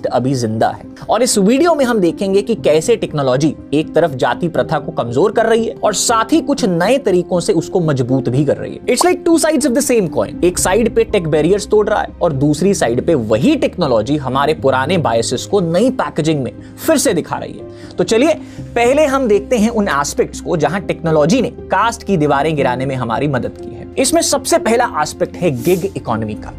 Cast अभी जिंदा है। और इस वीडियो में हम देखेंगे कि कैसे टेक्नोलॉजी एक तरफ जाति प्रथा को कमजोर कर रही है और साथ ही कुछ नए तरीकों से उसको मजबूत भी कर रही है। It's like two sides of the same coin. एक साइड पे टेक बैरियर्स तोड़ रहा है और दूसरी साइड पे वही टेक्नोलॉजी हमारे पुराने बायसेस को नई पैकेजिंग में फिर से दिखा रही है। तो चलिए पहले हम देखते हैं उन एस्पेक्ट्स को जहां टेक्नोलॉजी ने कास्ट की दीवारें गिराने में हमारी मदद की है। इसमें सबसे पहला एस्पेक्ट है गिग इकोनॉमी का।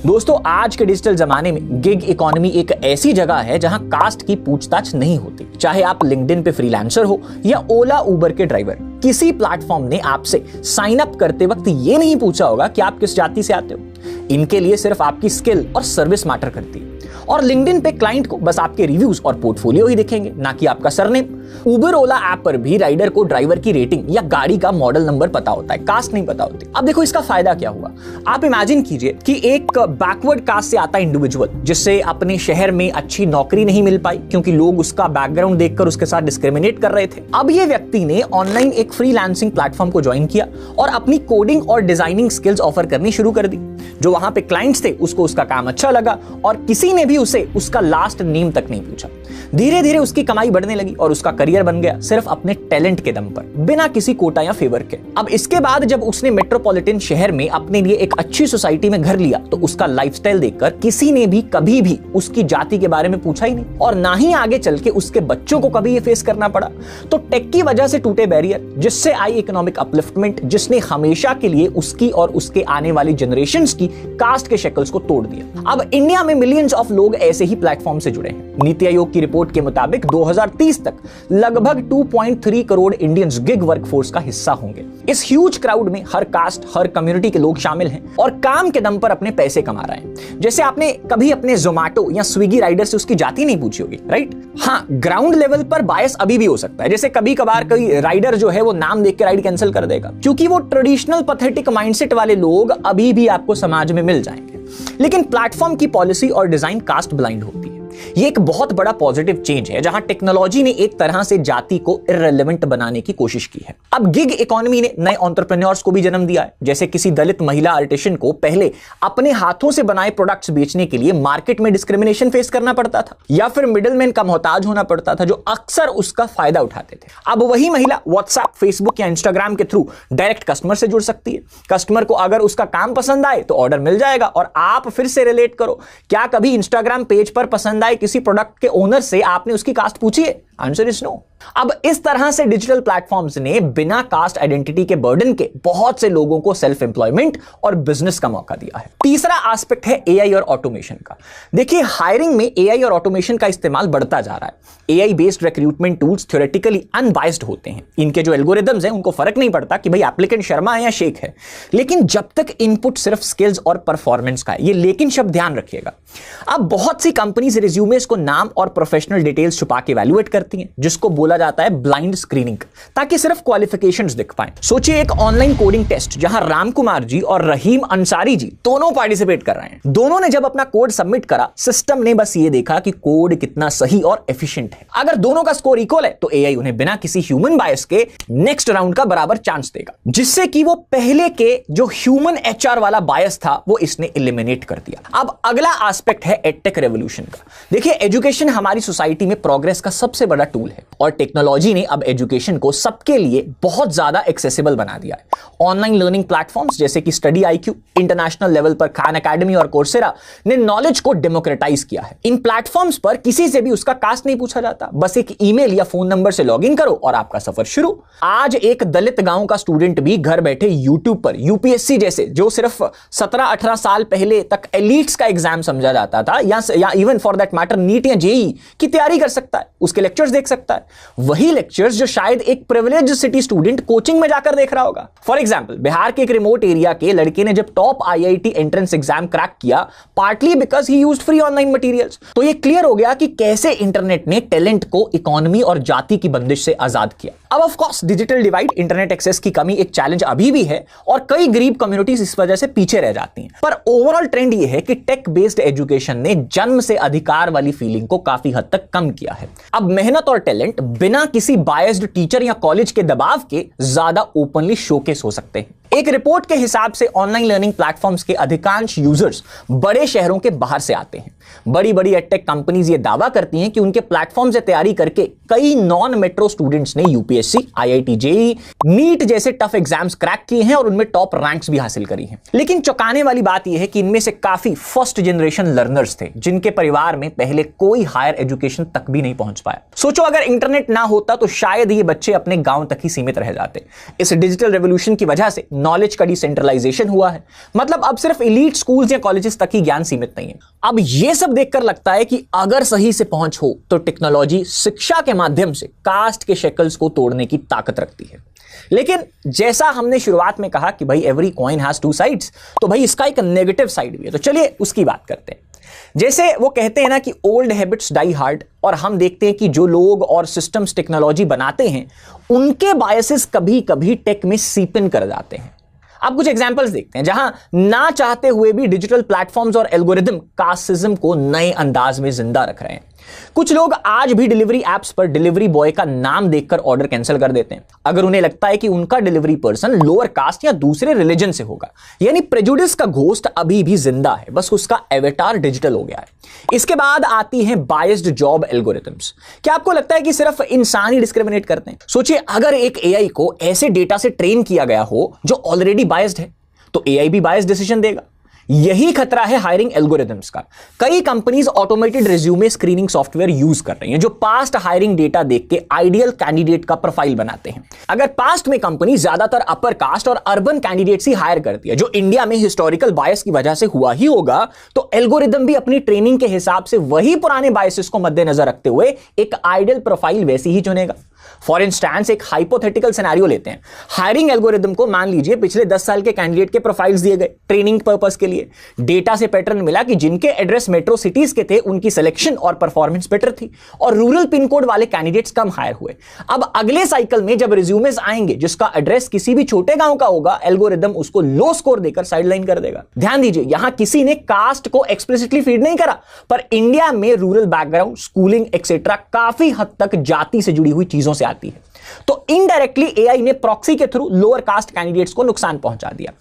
दोस्तों, आज के डिजिटल जमाने में गिग इकोनॉमी एक ऐसी जगह है जहां कास्ट की पूछताछ नहीं होती। चाहे आप लिंक्डइन पे फ्रीलांसर हो या ओला उबर के ड्राइवर, किसी प्लेटफॉर्म ने आपसे साइन अप करते वक्त ये नहीं पूछा होगा कि आप किस जाति से आते हो। इनके लिए सिर्फ आपकी स्किल और सर्विस मैटर करती है। और लिंक्डइन पे क्लाइंट को बस आपके रिव्यूज और पोर्टफोलियो ही दिखेंगे, ना कि आपका सरनेम। उबर ओला ऐप पर भी राइडर को ड्राइवर की रेटिंग या गाड़ी का मॉडल नंबर पता होता है, कास्ट नहीं पता होती। अब देखो इसका फायदा क्या हुआ। आप इमेजिन कीजिए कि एक बैकवर्ड कास्ट से आता इंडिविजुअल जिससे अपने शहर में अच्छी नौकरी नहीं मिल पाई क्योंकि लोग उसका बैकग्राउंड देखकर उसके साथ डिस्क्रिमिनेट कर रहे थे। अब ये व्यक्ति ने ऑनलाइन एक फ्रीलांसिंग प्लेटफॉर्म को ज्वाइन किया और अपनी कोडिंग और डिजाइनिंग स्किल्स ऑफर करनी शुरू कर दी। जो वहां पे क्लाइंट्स थे उसको उसका काम अच्छा लगा और किसी ने भी उसे उसका लास्ट नेम तक नहीं पूछा। धीरे धीरे उसकी कमाई बढ़ने लगी और उसका करियर बन गया सिर्फ अपने टैलेंट के दम पर, बिना किसी कोटा या फेवर के। अब इसके बाद जब उसने मेट्रोपॉलिटन शहर में अपने लिए एक अच्छी सोसाइटी में घर लिया तो उसका लाइफस्टाइल देखकर किसी ने भी कभी भी उसकी जाति के बारे में पूछा ही नहीं और ना ही आगे चल के उसके बच्चों को कभी ये फेस करना पड़ा। तो टेक की वजह से टूटे बैरियर, जिससे आई इकोनॉमिक अपलिफ्टमेंट, जिसने हमेशा के लिए उसकी और उसके आने वाली जनरेशंस की कास्ट के शक्ल्स को तोड़ दिया। अब इंडिया में मिलियंस ऑफ लोग ऐसे ही प्लेटफॉर्म से जुड़े हैं। नीति आयोग की रिपोर्ट के मुताबिक 2030 तक लगभग 2.3 करोड़ इंडियंस गिग वर्कफोर्स का हिस्सा होंगे। इस ह्यूज क्राउड में हर कास्ट, हर कम्युनिटी के लोग शामिल हैं और काम के दम पर अपने पैसे कमा रहे हैं। जैसे आपने कभी अपने जोमैटो या स्विगी राइडर से उसकी जाति नहीं पूछी होगी, राइट? हाँ, ग्राउंड लेवल पर बायस अभी भी हो सकता है। जैसे कभी कभार कोई राइडर जो है वो नाम देख के राइड कैंसिल कर देगा क्योंकि वो ट्रेडिशनल पैथेटिक माइंडसेट वाले लोग अभी भी आपको समाज में मिल जाएंगे। लेकिन प्लेटफॉर्म की पॉलिसी और डिजाइन कास्ट ब्लाइंड होती है। ये एक बहुत बड़ा पॉजिटिव चेंज है जहां टेक्नोलॉजी ने एक तरह से जाति को इररिलेवेंट बनाने की कोशिश की है। अब गिग इकोनॉमी ने नए एंटरप्रेन्योर्स को भी जन्म दिया है। जैसे किसी दलित महिला आर्टिशन को पहले अपने हाथों से बनाए प्रोडक्ट्स बेचने के लिए मार्केट में डिस्क्रिमिनेशन फेस करना पड़ता था या फिर मिडिलमैन का मोहताज होना पड़ता था जो अक्सर उसका फायदा उठाते थे। अब वही महिला व्हाट्सएप, फेसबुक या इंस्टाग्राम के थ्रू डायरेक्ट कस्टमर से जुड़ सकती है। कस्टमर को अगर उसका काम पसंद आए तो ऑर्डर मिल जाएगा और आप फिर से रिलेट करो। क्या कभी इंस्टाग्राम पेज पर पसंद आए किसी प्रोडक्ट के ओनर से आपने उसकी कास्ट पूछी है? Answer is no. अब इस तरह से डिजिटल प्लेटफॉर्म्स ने बिना कास्ट आइडेंटिटी के बर्डन के बहुत से लोगों को सेल्फ एम्प्लॉयमेंट और बिजनेस का मौका दिया है। तीसरा एस्पेक्ट है एआई और ऑटोमेशन का। देखिए, हायरिंग में एआई और ऑटोमेशन का इस्तेमाल बढ़ता जा रहा है। AI based recruitment tools theoretically unbiased होते हैं। इनके जो एल्गोरिदम्स हैं उनको फर्क नहीं पड़ता कि भाई एप्लीकेंट शर्मा है या शेख है, लेकिन जब तक इनपुट सिर्फ स्किल्स और परफॉर्मेंस का है। ये लेकिन शब्द ध्यान रखिएगा। अब बहुत सी कंपनीज रिज्यूमेस को नाम और प्रोफेशनल डिटेल्स छुपा के इवैल्यूएट करती हैं, जिसको बोला जाता है ब्लाइंड स्क्रीनिंग, ताकि सिर्फ क्वालिफिकेशंस दिख पाएं। सोचिए एक ऑनलाइन कोडिंग टेस्ट जहां राम कुमार जी और रहीम अंसारी जी दोनों पार्टिसिपेट कर रहे हैं। दोनों ने जब अपना कोड सबमिट करा, सिस्टम ने बस ये देखा कि कोड कितना सही और एफिशिएंट है। अगर दोनों का स्कोर इक्वल है तो एआई उन्हें बिना किसी ह्यूमन बायस के नेक्स्ट राउंड का बराबर चांस देगा, जिससे कि वो पहले के जो ह्यूमन एचआर वाला बायस था वो इसने एलिमिनेट कर दिया। अब अगला एस्पेक्ट है एडटेक रेवोल्यूशन का। देखिए, एजुकेशन हमारी सोसाइटी में प्रोग्रेस का सबसे बड़ा टूल है और टेक्नोलॉजी ने अब एजुकेशन को सबके लिए बहुत ज्यादा एक्सेसिबल बना दिया है। ऑनलाइन लर्निंग प्लेटफॉर्म्स जैसे कि स्टडी आईक्यू, इंटरनेशनल लेवल पर खान एकेडमी और कोर्सेरा ने नॉलेज को डेमोक्रेटाइज किया है। इन प्लेटफॉर्म्स पर किसी से भी उसका कास्ट नहीं पूछा जाता, बस एक ईमेल या फोन नंबर से लॉगिन करो और आपका सफर शुरू। आज एक दलित गांव का स्टूडेंट भी घर बैठे यूट्यूब पर यूपीएससी जैसे जो सिर्फ 17-18 साल पहले तक एलिट्स का एग्जाम समझा जाता था या even for that matter NEET या जेई की तैयारी कर सकता है, उसके लेक्चर्स देख सकता है। वही लेक्चर्स जो शायद एक प्रिविलेज्ड सिटी स्टूडेंट कोचिंग में जाकर देख रहा होगा। फॉर एग्जांपल, बिहार के एक रिमोट एरिया के लड़के ने जब top IIT entrance exam crack किया, partly because he used free online materials. तो ये क्लियर हो गया कि कैसे इंटरनेट ने टैलेंट को इकोनॉमी और जाति की बंदिश से आजाद किया। अब of course digital divide, internet access की कमी एक चैलेंज अभी भी है और कई गरीब कम्युनिटीज इस वजह से पीछे रह जाती हैं। पर ओवरऑल ट्रेंड ये है कि टेक बेस्ड एजुकेशन ने जन्म से अधिकार वाली फीलिंग को काफी हद तक कम किया है। अब मेहनत और टैलेंट बिना किसी बायस्ड टीचर या कॉलेज के दबाव के ज्यादा ओपनली शोकेस हो सकते हैं। एक रिपोर्ट के हिसाब से ऑनलाइन लर्निंग प्लेटफॉर्म्स के अधिकांश यूजर्स बड़े शहरों के बाहर से आते हैं। बड़ी बड़ी एडटेक कंपनीज ये दावा करती हैं कि उनके प्लेटफॉर्म से तैयारी करके कई नॉन मेट्रो स्टूडेंट्स ने यूपीएससी, आईआईटी जेईई, नीट जैसे टफ एग्जाम्स क्रैक किए हैं और उनमें टॉप रैंक्स भी हासिल करी हैं। लेकिन चौंकाने वाली बात यह है कि इनमें से काफी फर्स्ट जनरेशन लर्नर्स थे जिनके परिवार में पहले कोई हायर एजुकेशन तक भी नहीं पहुंच पाया। सोचो अगर इंटरनेट ना होता तो शायद ये बच्चे अपने गांव तक ही सीमित रह जाते। इस डिजिटल रेवोल्यूशन की वजह से नॉलेज का डिसेंट्रलाइजेशन हुआ है। मतलब अब सिर्फ एलीट स्कूल्स या कॉलेजेस तक ही ज्ञान सीमित नहीं है। अब यह सब देखकर लगता है कि अगर सही से पहुंच हो तो टेक्नोलॉजी शिक्षा के माध्यम से कास्ट के शेकल्स को तोड़ने की ताकत रखती है। लेकिन जैसा हमने शुरुआत में कहा कि भाई every coin has two sides, तो भाई इसका एक नेगेटिव साइड भी है। तो चलिए उसकी बात करते हैं। जैसे वो कहते हैं ना कि ओल्ड हैबिट्स डाई हार्ड, और हम देखते हैं कि जो लोग और सिस्टम्स टेक्नोलॉजी बनाते हैं उनके बायसेस कभी कभी टेक में सीप इन कर जाते हैं। अब कुछ एग्जांपल्स देखते हैं जहां ना चाहते हुए भी डिजिटल प्लेटफॉर्म्स और एल्गोरिदम कास्टिज्म को नए अंदाज में जिंदा रख रहे हैं। कुछ लोग आज भी डिलीवरी एप्स पर डिलीवरी बॉय का नाम देखकर ऑर्डर कैंसिल कर देते हैं अगर उन्हें लगता है कि उनका डिलीवरी पर्सन लोअर कास्ट या दूसरे रिलीजन से होगा। यानी प्रेजुडिस का घोस्ट अभी भी जिंदा है, बस उसका एवेटार डिजिटल हो गया है। इसके बाद आती हैं बायस्ड जॉब एल्गोरिथम्स। क्या आपको लगता है कि सिर्फ इंसान ही डिस्क्रिमिनेट करते हैं? सोचिए अगर एक एआई को ऐसे डेटा से ट्रेन किया गया हो जो ऑलरेडी बायस्ड है, तो एआई भी बायस्ड डिसीजन देगा। यही खतरा है हायरिंग एल्गोरिथम्स का। कई companies automated resume screening software use कर रही हैं जो पास्ट हायरिंग डेटा देख के आइडियल कैंडिडेट का प्रोफाइल बनाते हैं। अगर पास्ट में कंपनी ज्यादातर अपर कास्ट और अर्बन कैंडिडेट्स ही हायर करती है, जो इंडिया में हिस्टोरिकल बायस की वजह से हुआ ही होगा, तो एल्गोरिथम भी अपनी ट्रेनिंग के हिसाब से वही पुराने बायसेस को मद्देनजर रखते हुए एक आइडियल प्रोफाइल वैसी ही चुनेगा। फॉर इंस्टेंस एक हाइपोथेटिकल सिनेरियो लेते हैं। हायरिंग एल्गोरिदम को मान लीजिए पिछले 10 साल के कैंडिडेट के प्रोफाइल्स दिए गए ट्रेनिंग पर्पस के लिए। डेटा से पैटर्न मिला कि जिनके एड्रेस मेट्रो सिटीज के थे उनकी सिलेक्शन और परफॉर्मेंस बेटर थी और रूरल पिन कोड वाले कैंडिडेट्स कम हायर हुए। अब अगले साइकिल में जब रिज्यूमेस आएंगे जिसका एड्रेस किसी भी छोटे गांव का होगा, एल्गोरिदम उसको लो स्कोर देकर साइडलाइन कर देगा। ध्यान दीजिए, यहां किसी ने कास्ट को एक्सप्लिसिटली फीड नहीं करा, पर इंडिया में रूरल बैकग्राउंड, स्कूलिंग एक्सेट्रा काफी हद तक जाति से जुड़ी हुई चीजों से आती है। तो इनडायरेक्टली एआई ने प्रॉक्सी के थ्रू लोअर कास्ट कैंडिडेट्स को नुकसान पहुंचा दिया।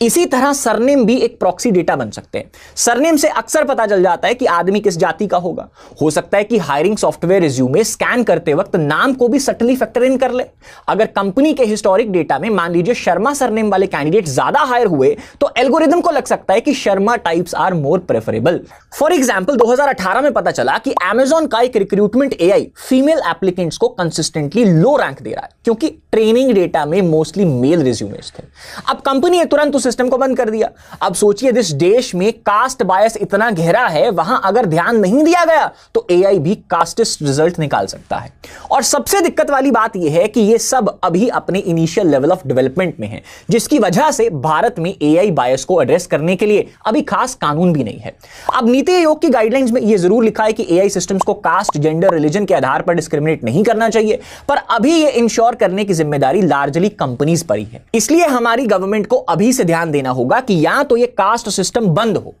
इसी तरह सरनेम भी एक प्रॉक्सी डेटा बन सकते हैं। सरनेम से अक्सर पता चल जाता है कि आदमी किस जाति का होगा। हो सकता है कि हायरिंग सॉफ्टवेयर रिज्यूमे स्कैन करते वक्त नाम को भी सटली फैक्टर इन कर ले। अगर कंपनी के हिस्टोरिक डेटा में मान लीजिए शर्मा सरनेम वाले कैंडिडेट ज्यादा हायर हुए, तो एल्गोरिदम को लग सकता है कि Sharma types are more preferable. For example 2018 में पता चला कि अमेजॉन का एक रिक्रूटमेंट एआई फीमेल एप्लीकेंट्स को कंसिस्टेंटली लो रैंक दे रहा है क्योंकि ट्रेनिंग डेटा में मोस्टली मेल रिज्यूमेस थे। अब कंपनी ने तुरंत उस सिस्टम को बंद कर दिया। अब सोचिए जिस देश में कास्ट बायस इतना गहरा है, वहां अगर ध्यान नहीं दिया गया तो एआई भी कास्टिस्ट रिजल्ट निकाल सकता है। और सबसे दिक्कत वाली बात यह है कि यह सब अभी अपने इनिशियल लेवल ऑफ डेवलपमेंट में है, जिसकी वजह से भारत में एआई बायस को एड्रेस करने के लिए अभी खास कानून भी नहीं है। अब नीति आयोग की गाइडलाइंस में यह जरूर लिखा है कि एआई सिस्टम्स को कास्ट, जेंडर, रिलीजन के आधार पर डिस्क्रिमिनेट नहीं करना चाहिए, पर अभी यह इंश्योर करने की जिम्मेदारी लार्जली कंपनीज पर ही है। इसलिए हमारी गवर्नमेंट को अभी से ध्यान देना होगा कि या तो ये कास्ट सिस्टम बंद हो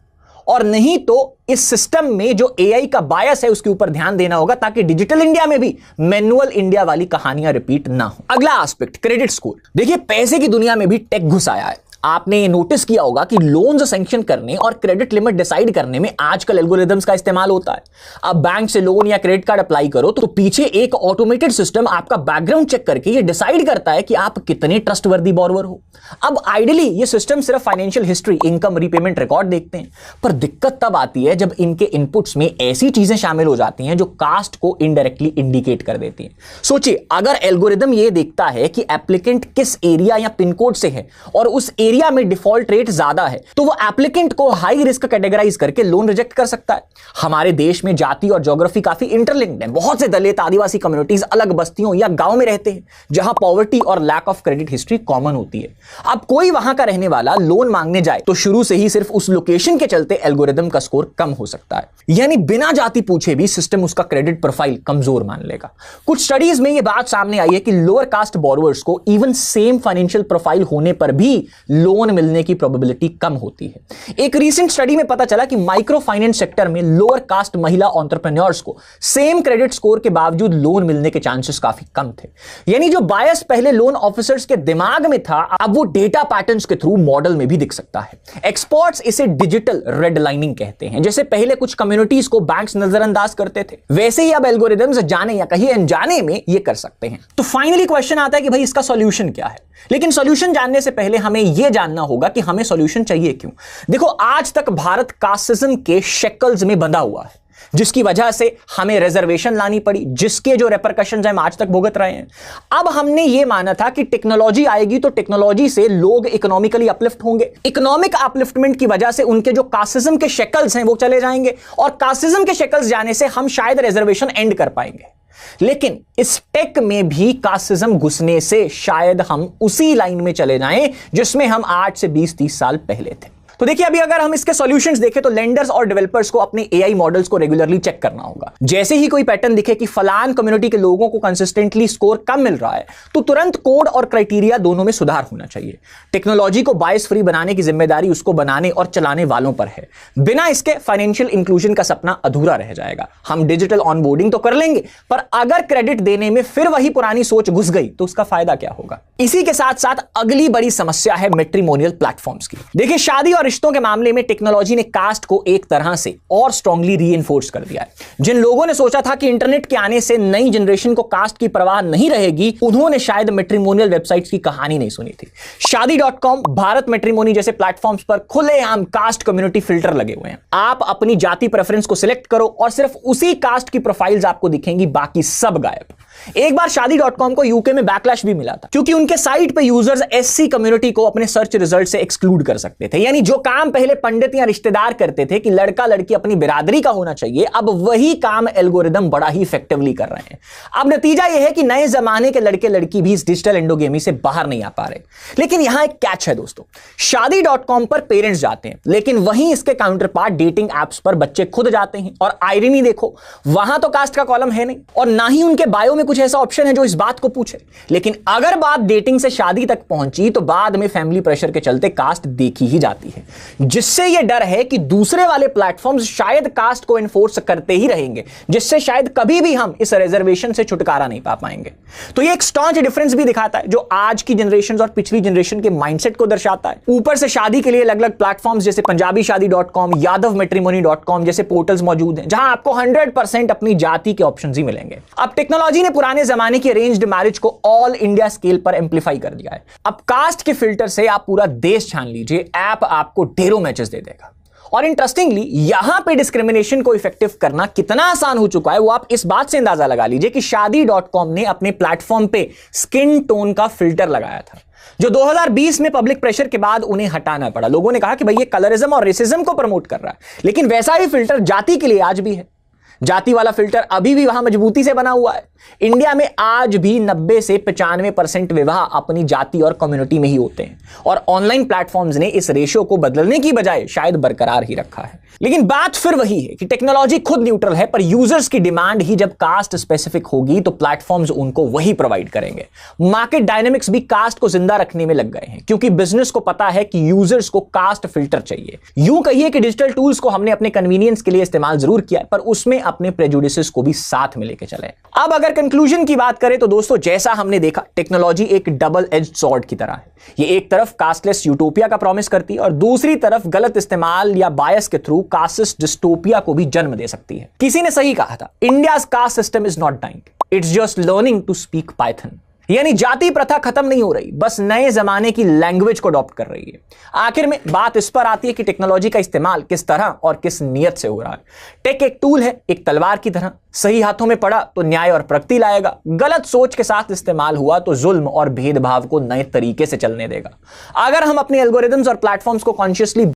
और नहीं तो इस सिस्टम में जो एआई का बायस है उसके ऊपर ध्यान देना होगा, ताकि डिजिटल इंडिया में भी मैनुअल इंडिया वाली कहानियां रिपीट ना हो। अगला एस्पेक्ट, क्रेडिट स्कोर। देखिए, पैसे की दुनिया में भी टेक घुस आया है। आपने ये नोटिस किया होगा कि लोन्स सैंक्शन करने और क्रेडिट लिमिट डिसाइड करने में आजकल एल्गोरिदम्स का इस्तेमाल होता है। अब बैंक से लोन या क्रेडिट कार्ड अप्लाई करो तो पीछे एक ऑटोमेटेड सिस्टम आपका बैकग्राउंड चेक करके ये डिसाइड करता है कि आप कितने ट्रस्टवर्दी बॉरोवर हो। अब आइडियली ये सिस्टम सिर्फ financial history, income, repayment record देखते हैं, पर दिक्कत तब आती है जब इनके इनपुट्स में ऐसी चीजें शामिल हो जाती हैं जो कास्ट को इनडायरेक्टली इंडिकेट कर देती हैं। सोचिए, अगर एल्गोरिदम ये देखता है कि एप्लीकेंट किस एरिया या पिन कोड से है और उस एरिया में डिफॉल्ट रेट ज्यादा है, तो वो एप्लीकेंट को हाई रिस्क कैटेगराइज करके लोन रिजेक्ट कर सकता है। हमारे देश में जाति और ज्योग्राफी काफी इंटरलिंक्ड है। बहुत से दलित, आदिवासी कम्युनिटीज अलग बस्तियों या गांव में रहते हैं जहां पॉवर्टी और lack of credit history common होती है। अब कोई वहां का रहने वाला लोन मांगने जाए तो शुरू से ही सिर्फ उस लोकेशन के चलते एल्गोरिदम का स्कोर कम हो सकता है, यानी बिना जाति पूछे भी सिस्टम उसका क्रेडिट प्रोफाइल कमजोर मान लेगा। कुछ स्टडीज में यह बात सामने आई है कि लोअर कास्ट बोरोवर्स को इवन सेम फाइनेंशियल प्रोफाइल होने पर भी लोन मिलने की प्रोबेबिलिटी कम होती है। एक रीसेंट स्टडी में पता चला कि माइक्रो फाइनेंस सेक्टर में लोअर कास्ट महिला एंटरप्रेन्योर्स को सेम क्रेडिट स्कोर के बावजूद लोन मिलने के चांसेस काफी कम थे। यानी जो बायस पहले लोन ऑफिसर्स के दिमाग में था, अब वो डेटा पैटर्न्स के थ्रू मॉडल में भी दिख सकता है। एक्सपर्ट्स इसे डिजिटल रेड लाइनिंग कहते हैं। जैसे पहले कुछ कम्युनिटीज को बैंक्स नजरअंदाज करते थे, वैसे ही अब एल्गोरिदम्स जाने या कहीं अनजाने में ये कर सकते हैं। तो फाइनली क्वेश्चन आता है कि भाई इसका सॉल्यूशन क्या है। लेकिन सॉल्यूशन जानने से पहले हमें यह जानना होगा कि हमें सॉल्यूशन चाहिए क्यों। देखो, आज तक भारत कास्टिज्म के शेकल्स में बंधा हुआ है, जिसकी वजह से हमें रिजर्वेशन लानी पड़ी, जिसके जो रेपरकशंस हम आज तक भुगत रहे हैं। अब हमने यह माना था कि टेक्नोलॉजी आएगी तो टेक्नोलॉजी से लोग इकोनॉमिकली अपलिफ्ट होंगे, इकोनॉमिक अपलिफ्टमेंट की वजह से उनके जो कास्टिज्म के शेकल्स हैं वो चले जाएंगे, और कास्टिज्म के शेकल्स जाने से हम शायद रिजर्वेशन एंड कर पाएंगे। लेकिन इस टेक में भी कास्टिज्म घुसने से शायद हम उसी लाइन में चले जाएं जिसमें हम आज से 20-30 साल पहले थे। तो देखिए, अभी अगर हम इसके सॉल्यूशंस देखें तो लेंडर्स और डेवलपर्स को अपने एआई मॉडल्स को रेगुलरली चेक करना होगा। जैसे ही कोई पैटर्न दिखे कि फलान कम्युनिटी के लोगों को कंसिस्टेंटली स्कोर कम मिल रहा है, तो तुरंत कोड और क्राइटेरिया दोनों में सुधार होना चाहिए। टेक्नोलॉजी को बायस फ्री बनाने की जिम्मेदारी उसको बनाने और चलाने वालों पर है। बिना इसके फाइनेंशियल इंक्लूजन का सपना अधूरा रह जाएगा। हम डिजिटल ऑनबोर्डिंग तो कर लेंगे, पर अगर क्रेडिट देने में फिर वही पुरानी सोच घुस गई तो उसका फायदा क्या होगा। इसी के साथ साथ अगली बड़ी समस्या है मैट्रिमोनियल प्लेटफॉर्म्स की। देखिए, शादी और रिश्तों के मामले में टेक्नोलॉजी ने कास्ट को एक तरह से और स्ट्रांगली रीइंफोर्स कर दिया है। जिन लोगों ने सोचा था कि इंटरनेट के आने से नई जनरेशन को कास्ट की परवाह नहीं रहेगी, उन्होंने शायद मैट्रिमोनियल वेबसाइट्स की कहानी नहीं सुनी थी। शादी.com, भारत मैट्रिमोनी जैसे प्लेटफॉर्म्स पर खुलेआम कास्ट कम्युनिटी फिल्टर लगे हुए हैं। आप अपनी जाति प्रेफरेंस को सिलेक्ट करो और सिर्फ उसी कास्ट की प्रोफाइल्स आपको दिखेंगी, बाकी सब गायब। एक बार शादी.com को यूके में बैकलैश भी मिला था, क्योंकि उनके साइट पे यूजर्स एससी कम्युनिटी को अपने सर्च रिजल्ट से एक्सक्लूड कर सकते थे। यानी जो काम पहले पंडित या रिश्तेदार करते थे कि लड़का लड़की अपनी बिरादरी का होना चाहिए, अब वही काम एल्गोरिदम बड़ा ही इफेक्टिवली कर रहे हैं। अब नतीजा यह है कि नए जमाने के लड़के लड़की भी इस डिजिटल एंडोगेमी से बाहर नहीं आ पा रहे। लेकिन यहां एक कैच है दोस्तों, शादी.com पर पेरेंट्स जाते हैं, लेकिन वहीं इसके काउंटर पार्ट डेटिंग एप्स पर बच्चे खुद जाते हैं। और आयरनी देखो, वहां तो कास्ट का कॉलम है नहीं, और ना ही उनके बायो में कुछ ऐसा ऑप्शन है जो इस बात को पूछे। लेकिन अगर बात डेटिंग से शादी तक पहुंची तो बाद में फैमिली प्रेशर के चलते कास्ट देखी ही जाती है, जिससे यह डर है कि दूसरे वाले प्लेटफॉर्म्स शायद कास्ट को एनफोर्स करते ही रहेंगे, जिससे शायद कभी भी हम इस रिजर्वेशन से छुटकारा नहीं पा पाएंगे। तो यह एक स्टॉन्च डिफरेंस भी दिखाता है, जो आज की जनरेशन और पिछली जनरेशन के माइंडसेट को दर्शाता है। ऊपर से शादी के लिए अलग अलग प्लेटफॉर्म्स जैसे पंजाबी शादी.com, यादव मैट्रिमोनी.com जैसे पोर्टल्स मौजूद हैं, जहां आपको 100% अपनी जाति के ऑप्शंस ही मिलेंगे। अब टेक्नोलॉजी ने पुराने जमाने की अरेंज्ड मैरिज को ऑल इंडिया स्केल पर एम्पलीफाई कर दिया है। अब कास्ट के फिल्टर से आप पूरा देश छान लीजिए, ऐप आपको ढेरों मैचेस दे देगा। और इंटरेस्टिंगली, यहां पे डिस्क्रिमिनेशन को इफेक्टिव करना कितना आसान हो चुका है, वो आप इस बात से अंदाजा लगा लीजिए कि शादी.com ने अपने प्लेटफॉर्म पे स्किन टोन का फिल्टर लगाया था, जो 2020 में पब्लिक प्रेशर के बाद उन्हें हटाना पड़ा। लोगों ने कहा कि भाई ये कलरिज्म और रेसिज्म को प्रमोट कर रहा है, लेकिन वैसा ही फिल्टर जाति के लिए आज भी है। जाति वाला फिल्टर अभी भी वहां मजबूती से बना हुआ है। इंडिया में आज भी 90 से 95% विवाह अपनी जाति और कम्युनिटी में ही होते हैं, और ऑनलाइन प्लेटफॉर्म्स ने इस रेशियो को बदलने की बजाय शायद बरकरार ही रखा है। लेकिन बात फिर वही है कि टेक्नोलॉजी खुद न्यूट्रल है, पर यूजर्स की डिमांड ही जब कास्ट स्पेसिफिक होगी तो प्लेटफॉर्म्स उनको वही प्रोवाइड करेंगे। मार्केट डायनेमिक्स भी कास्ट को जिंदा रखने में लग गए हैं, क्योंकि बिजनेस को पता है कि यूजर्स को कास्ट फिल्टर चाहिए। यूं कहिए कि डिजिटल टूल्स को हमने अपने कन्वीनियंस के लिए इस्तेमाल जरूर किया है, पर उसमें अपने प्रेजुडिसेस को भी साथ में लेके चले। अब अगर कंक्लूजन की बात करें तो दोस्तों, जैसा हमने देखा, टेक्नोलॉजी एक डबल एज्ड स्वॉर्ड की तरह है। ये एक तरफ कास्टलेस यूटोपिया का प्रॉमिस करती है, और दूसरी तरफ गलत इस्तेमाल या बायस के थ्रू कास्टलेस डिस्टोपिया को भी जन्म दे सकती है। किसी ने सही कहा था, India's caste system is not dying, it's just learning to speak Python. यानी जाति प्रथा खत्म नहीं हो रही, बस नए जमाने की लैंग्वेज को अडॉप्ट कर रही है। आखिर में बात इस पर आती है कि टेक्नोलॉजी का इस्तेमाल किस तरह और किस नियत से हो रहा है। टेक एक टूल है, एक तलवार की तरह। सही हाथों में पड़ा तो न्याय और प्रगति लाएगा, गलत सोच के साथ इस्तेमाल हुआ तो जुल्म और भेदभाव को नए तरीके से चलने देगा। अगर हम अपने एल्गोरिदम्स और प्लेटफॉर्म्स को कॉन्शियसली